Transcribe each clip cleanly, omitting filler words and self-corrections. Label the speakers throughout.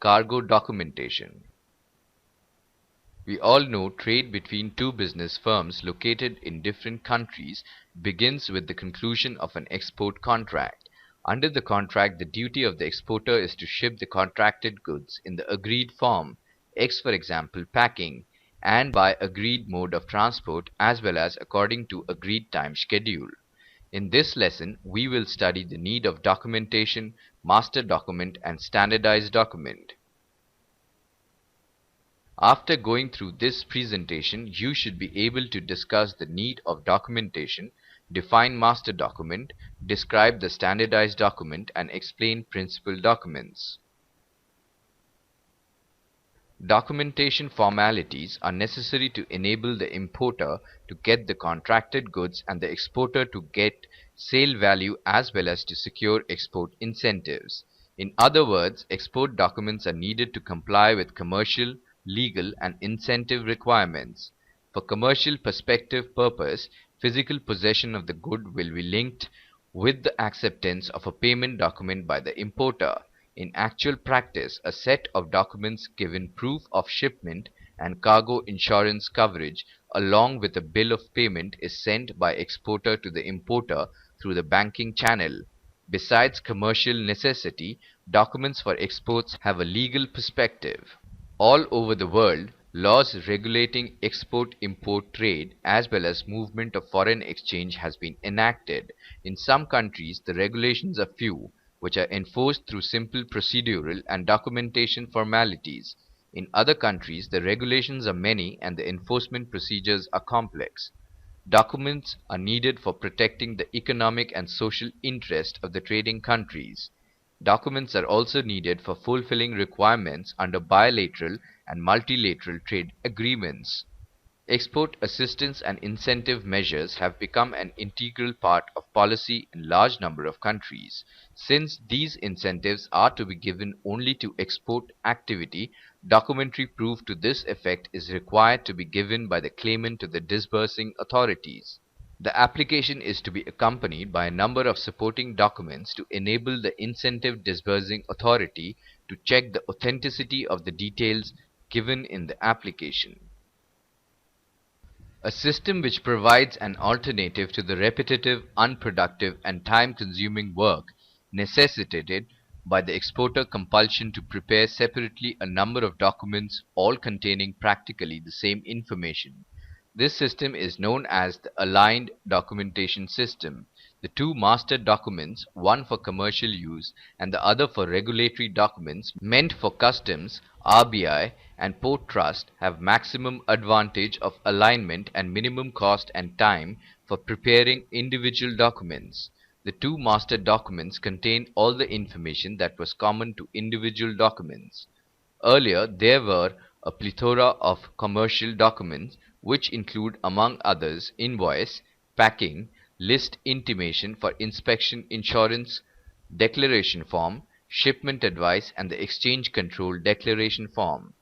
Speaker 1: Cargo documentation. We all know trade between two business firms located in different countries begins with the conclusion of an export contract. Under the contract, the duty of the exporter is to ship the contracted goods in the agreed form, X for example packing, and by agreed mode of transport as well as according to agreed time schedule. In this lesson, we will study the need of documentation, master document, and standardized document. After going through this presentation, you should be able to discuss the need of documentation, define master document, describe the standardized document, and explain principal documents. Documentation formalities are necessary to enable the importer to get the contracted goods and the exporter to get sale value as well as to secure export incentives. In other words, export documents are needed to comply with commercial, legal, and incentive requirements. For commercial perspective purpose, physical possession of the good will be linked with the acceptance of a payment document by the importer. In actual practice, a set of documents giving proof of shipment and cargo insurance coverage along with a bill of payment is sent by exporter to the importer through the banking channel. Besides commercial necessity, documents for exports have a legal perspective. All over the world, laws regulating export-import trade as well as movement of foreign exchange has been enacted. In some countries, the regulations are few, which are enforced through simple procedural and documentation formalities. In other countries, the regulations are many and the enforcement procedures are complex. Documents are needed for protecting the economic and social interest of the trading countries. Documents are also needed for fulfilling requirements under bilateral and multilateral trade agreements. Export assistance and incentive measures have become an integral part of policy in large number of countries. Since these incentives are to be given only to export activity, documentary proof to this effect is required to be given by the claimant to the disbursing authorities. The application is to be accompanied by a number of supporting documents to enable the incentive disbursing authority to check the authenticity of the details given in the application. A system which provides an alternative to the repetitive, unproductive, and time-consuming work necessitated by the exporter compulsion to prepare separately a number of documents all containing practically the same information. This system is known as the aligned documentation system. The two master documents, one for commercial use and the other for regulatory documents meant for customs, RBI, and port trust, have maximum advantage of alignment and minimum cost and time for preparing individual documents. The two master documents contain all the information that was common to individual documents. Earlier, there were a plethora of commercial documents which include among others invoice, packing, list intimation for inspection insurance, declaration form, shipment advice, and the exchange control declaration form.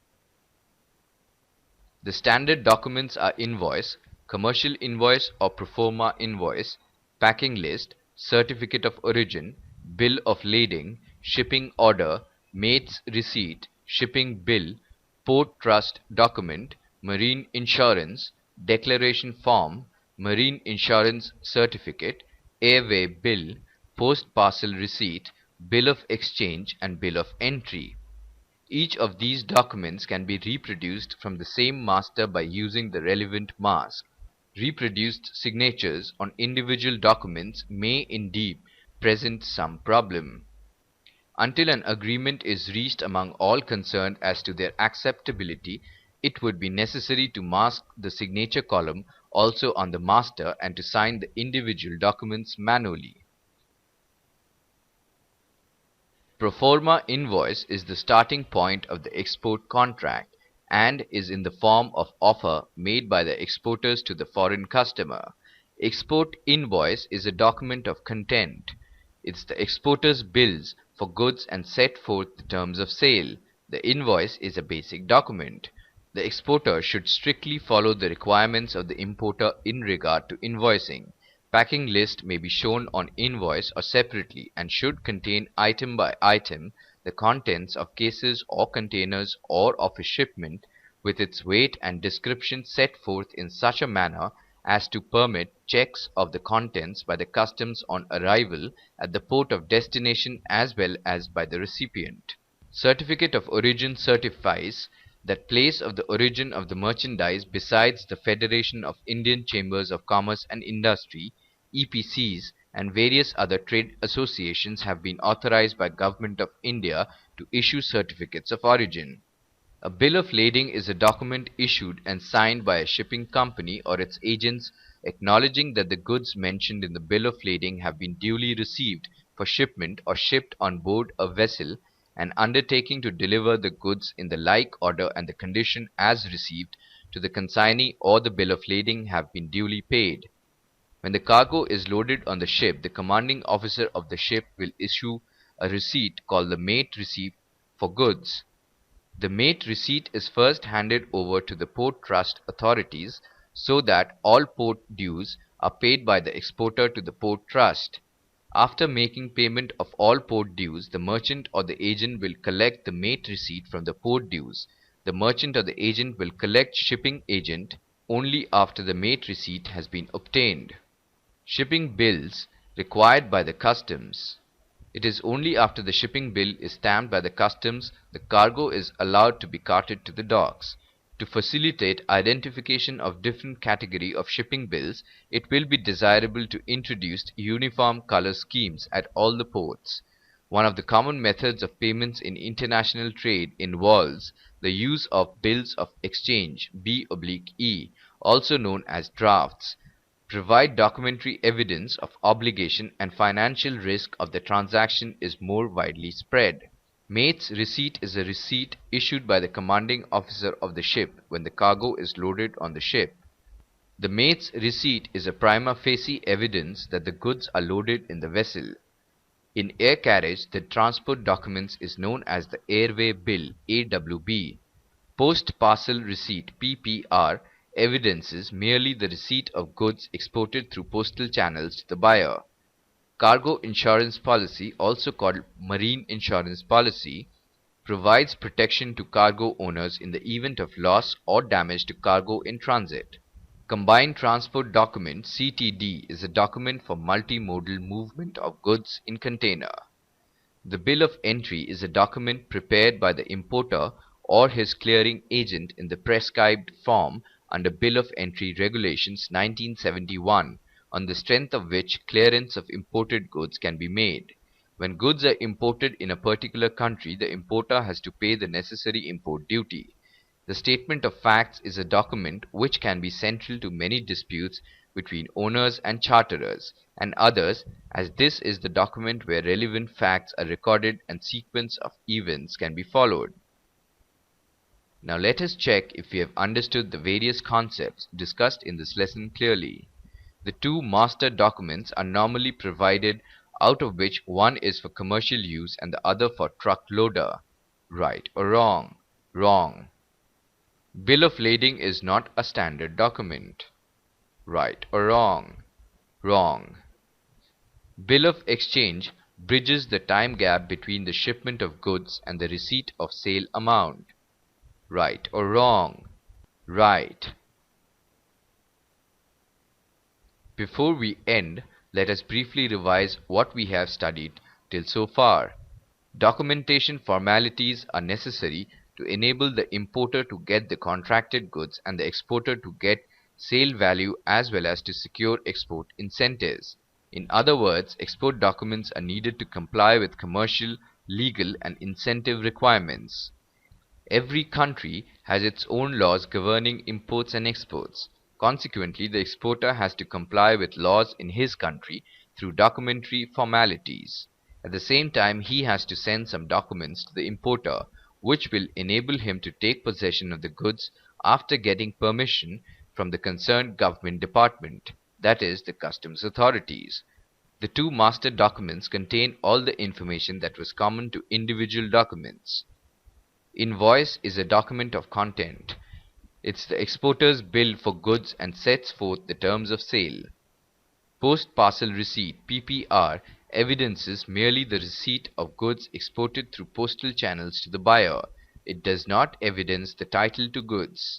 Speaker 1: The standard documents are invoice, commercial invoice or pro forma invoice, packing list, certificate of origin, bill of lading, shipping order, mate's receipt, shipping bill, port trust document, marine insurance, declaration form, marine insurance certificate, airway bill, post parcel receipt, bill of exchange, and bill of entry. Each of these documents can be reproduced from the same master by using the relevant mask. Reproduced signatures on individual documents may indeed present some problem. Until an agreement is reached among all concerned as to their acceptability, it would be necessary to mask the signature column also on the master and to sign the individual documents manually. Pro forma invoice is the starting point of the export contract and is in the form of offer made by the exporters to the foreign customer. Export invoice is a document of content. It's the exporter's bills for goods and set forth the terms of sale. The invoice is a basic document. The exporter should strictly follow the requirements of the importer in regard to invoicing. Packing list may be shown on invoice or separately and should contain item by item the contents of cases or containers or of a shipment with its weight and description set forth in such a manner as to permit checks of the contents by the customs on arrival at the port of destination as well as by the recipient. Certificate of origin certifies that place of the origin of the merchandise besides the Federation of Indian Chambers of Commerce and Industry, EPCs, and various other trade associations have been authorized by Government of India to issue certificates of origin. A bill of lading is a document issued and signed by a shipping company or its agents acknowledging that the goods mentioned in the bill of lading have been duly received for shipment or shipped on board a vessel, and undertaking to deliver the goods in the like order and the condition as received to the consignee or the bill of lading have been duly paid. When the cargo is loaded on the ship, the commanding officer of the ship will issue a receipt called the mate receipt for goods. The mate receipt is first handed over to the port trust authorities so that all port dues are paid by the exporter to the port trust. After making payment of all port dues, the merchant or the agent will collect the mate receipt from the port dues. The merchant or the agent will collect shipping agent only after the mate receipt has been obtained. Shipping bills required by the customs. It is only after the shipping bill is stamped by the customs the cargo is allowed to be carted to the docks. To facilitate identification of different category of shipping bills, it will be desirable to introduce uniform color schemes at all the ports. One of the common methods of payments in international trade involves the use of bills of exchange (B/E), also known as drafts, provide documentary evidence of obligation and financial risk of the transaction is more widely spread. Mate's receipt is a receipt issued by the commanding officer of the ship when the cargo is loaded on the ship. The mate's receipt is a prima facie evidence that the goods are loaded in the vessel. In air carriage, the transport documents is known as the airway bill (AWB). Post parcel receipt (PPR) evidences merely the receipt of goods exported through postal channels to the buyer. Cargo insurance policy, also called marine insurance policy, provides protection to cargo owners in the event of loss or damage to cargo in transit. Combined Transport Document (CTD) is a document for multimodal movement of goods in container. The Bill of Entry is a document prepared by the importer or his clearing agent in the prescribed form under Bill of Entry Regulations 1971, on the strength of which clearance of imported goods can be made. When goods are imported in a particular country, the importer has to pay the necessary import duty. The Statement of Facts is a document which can be central to many disputes between owners and charterers and others, as this is the document where relevant facts are recorded and sequence of events can be followed. Now let us check if we have understood the various concepts discussed in this lesson clearly. The two master documents are normally provided, out of which one is for commercial use and the other for truck loader. Right or wrong? Wrong. Bill of lading is not a standard document. Right or wrong? Wrong. Bill of exchange bridges the time gap between the shipment of goods and the receipt of sale amount. Right or wrong? Right. Before we end, let us briefly revise what we have studied till so far. Documentation formalities are necessary to enable the importer to get the contracted goods and the exporter to get sale value as well as to secure export incentives. In other words, export documents are needed to comply with commercial, legal, and incentive requirements. Every country has its own laws governing imports and exports. Consequently, the exporter has to comply with laws in his country through documentary formalities. At the same time, he has to send some documents to the importer, which will enable him to take possession of the goods after getting permission from the concerned government department, that is, the customs authorities. The two master documents contain all the information that was common to individual documents. Invoice is a document of content. It's the exporter's bill for goods and sets forth the terms of sale. Post parcel receipt (PPR) evidences merely the receipt of goods exported through postal channels to the buyer. It does not evidence the title to goods.